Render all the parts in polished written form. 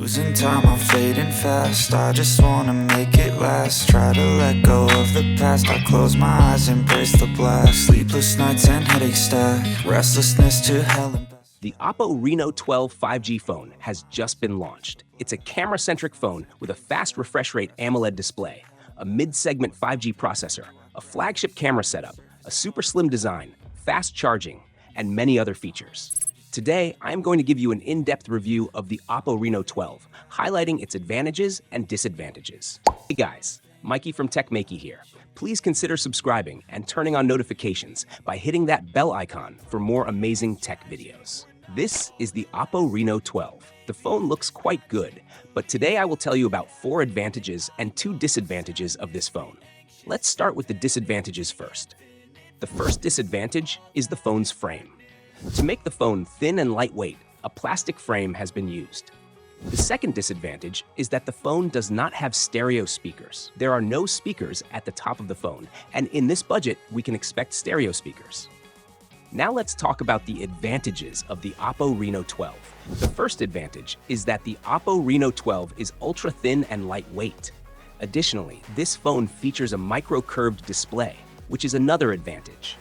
Losing time, I'm fading fast. I just wanna make it last. Try to let go of the past. I close my eyes, embrace the blast. Sleepless nights and headache stack. Restlessness to hell and back. The Oppo Reno 12 5G phone has just been launched. It's a camera-centric phone with a fast refresh rate AMOLED display, a mid-segment 5G processor, a flagship camera setup, a super slim design, fast charging, and many other features. Today, I'm going to give you an in-depth review of the Oppo Reno 12, highlighting its advantages and disadvantages. Hey guys, Maiky from techmaiky here. Please consider subscribing and turning on notifications by hitting that bell icon for more amazing tech videos. This is the Oppo Reno 12. The phone looks quite good, but today I will tell you about 4 advantages and 2 disadvantages of this phone. Let's start with the disadvantages first. The first disadvantage is the phone's frame. To make the phone thin and lightweight, a plastic frame has been used. The second disadvantage is that the phone does not have stereo speakers. There are no speakers at the top of the phone, and in this budget, we can expect stereo speakers. Now let's talk about the advantages of the Oppo Reno 12. The first advantage is that the Oppo Reno 12 is ultra-thin and lightweight. Additionally, this phone features a micro-curved display, which is another advantage.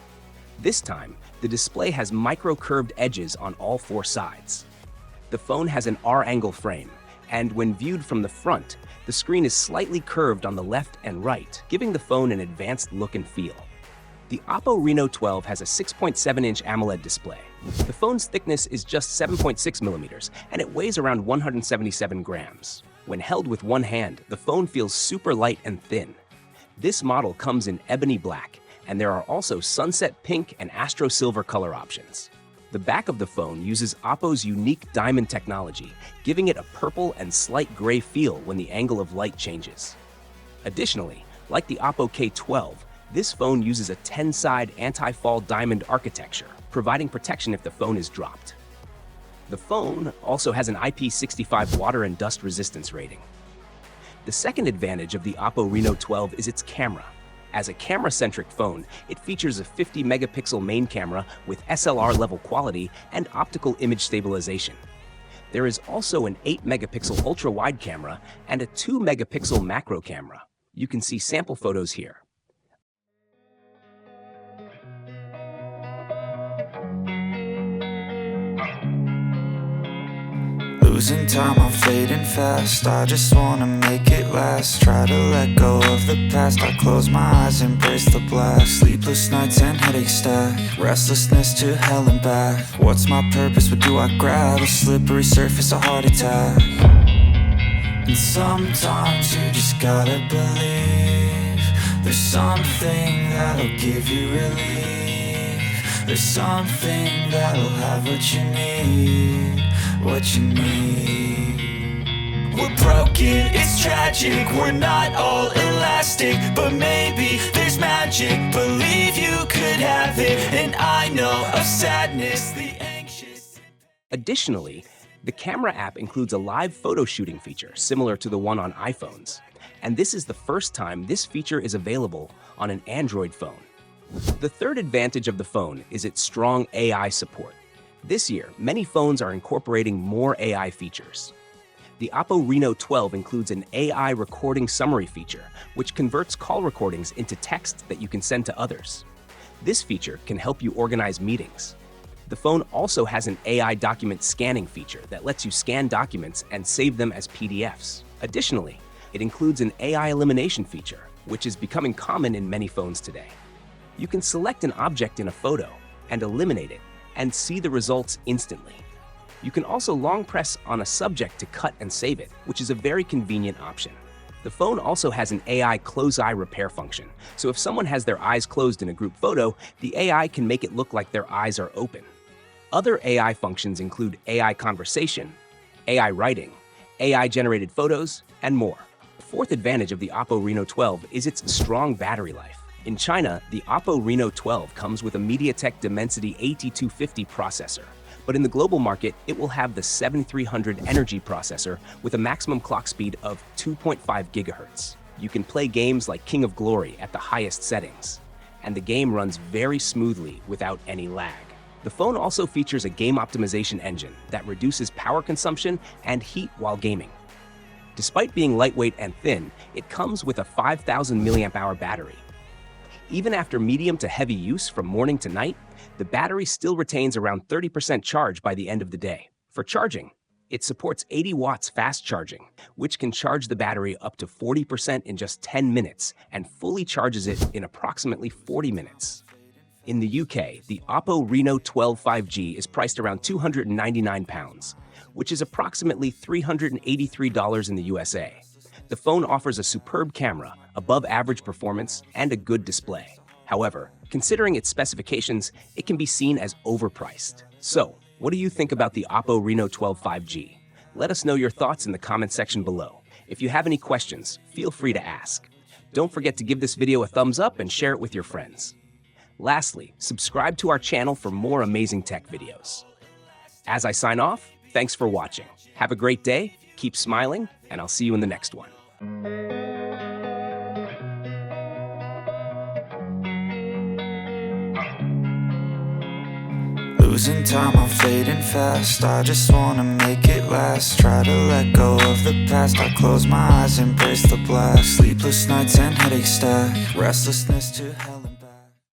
This time, the display has micro-curved edges on all 4 sides. The phone has an R-angle frame, and when viewed from the front, the screen is slightly curved on the left and right, giving the phone an advanced look and feel. The Oppo Reno 12 has a 6.7-inch AMOLED display. The phone's thickness is just 7.6 millimeters, and it weighs around 177 grams. When held with one hand, the phone feels super light and thin. This model comes in ebony black, and there are also sunset pink and astro silver color options. The back of the phone uses Oppo's unique diamond technology, giving it a purple and slight gray feel when the angle of light changes. Additionally, like the Oppo K12, this phone uses a 10-side anti-fall diamond architecture, providing protection if the phone is dropped. The phone also has an IP65 water and dust resistance rating. The second advantage of the Oppo Reno 12 is its camera. As a camera-centric phone, it features a 50-megapixel main camera with SLR-level quality and optical image stabilization. There is also an 8-megapixel ultra-wide camera and a 2-megapixel macro camera. You can see sample photos here. Losing time, I'm fading fast. I just wanna make it last. Try to let go of the past. I close my eyes, embrace the blast. Sleepless nights and headache stack. Restlessness to hell and back. What's my purpose? What do I grab? A slippery surface, a heart attack. And sometimes you just gotta believe there's something that'll give you relief. There's something that'll have what you need. What you need. We're broken, it's tragic. We're not all elastic, but maybe there's magic. Believe you could have it, and I know of sadness, the anxious. Additionally, the camera app includes a live photo shooting feature similar to the one on iPhones, and this is the first time this feature is available on an Android phone. The third advantage of the phone is its strong AI support. This year, many phones are incorporating more AI features. The Oppo Reno 12 includes an AI recording summary feature, which converts call recordings into text that you can send to others. This feature can help you organize meetings. The phone also has an AI document scanning feature that lets you scan documents and save them as PDFs. Additionally, it includes an AI elimination feature, which is becoming common in many phones today. You can select an object in a photo and eliminate it, and see the results instantly. You can also long press on a subject to cut and save it, which is a very convenient option. The phone also has an AI close-eye repair function, so if someone has their eyes closed in a group photo, the AI can make it look like their eyes are open. Other AI functions include AI conversation, AI writing, AI-generated photos, and more. The fourth advantage of the Oppo Reno 12 is its strong battery life. In China, the Oppo Reno 12 comes with a MediaTek Dimensity 8250 processor, but in the global market, it will have the 7300 Energy processor with a maximum clock speed of 2.5 GHz. You can play games like King of Glory at the highest settings, and the game runs very smoothly without any lag. The phone also features a game optimization engine that reduces power consumption and heat while gaming. Despite being lightweight and thin, it comes with a 5,000 mAh battery. Even after medium to heavy use from morning to night, the battery still retains around 30% charge by the end of the day. For charging, it supports 80 watts fast charging, which can charge the battery up to 40% in just 10 minutes and fully charges it in approximately 40 minutes. In the UK, the Oppo Reno 12 5G is priced around £299, which is approximately $383 in the USA. The phone offers a superb camera, above-average performance, and a good display. However, considering its specifications, it can be seen as overpriced. So, what do you think about the Oppo Reno 12 5G? Let us know your thoughts in the comment section below. If you have any questions, feel free to ask. Don't forget to give this video a thumbs up and share it with your friends. Lastly, subscribe to our channel for more amazing tech videos. As I sign off, thanks for watching. Have a great day, keep smiling, and I'll see you in the next one. Losing time, I'm fading fast. I just wanna make it last. Try to let go of the past. I close my eyes, embrace the blast. Sleepless nights and headaches stack. Restlessness to hell.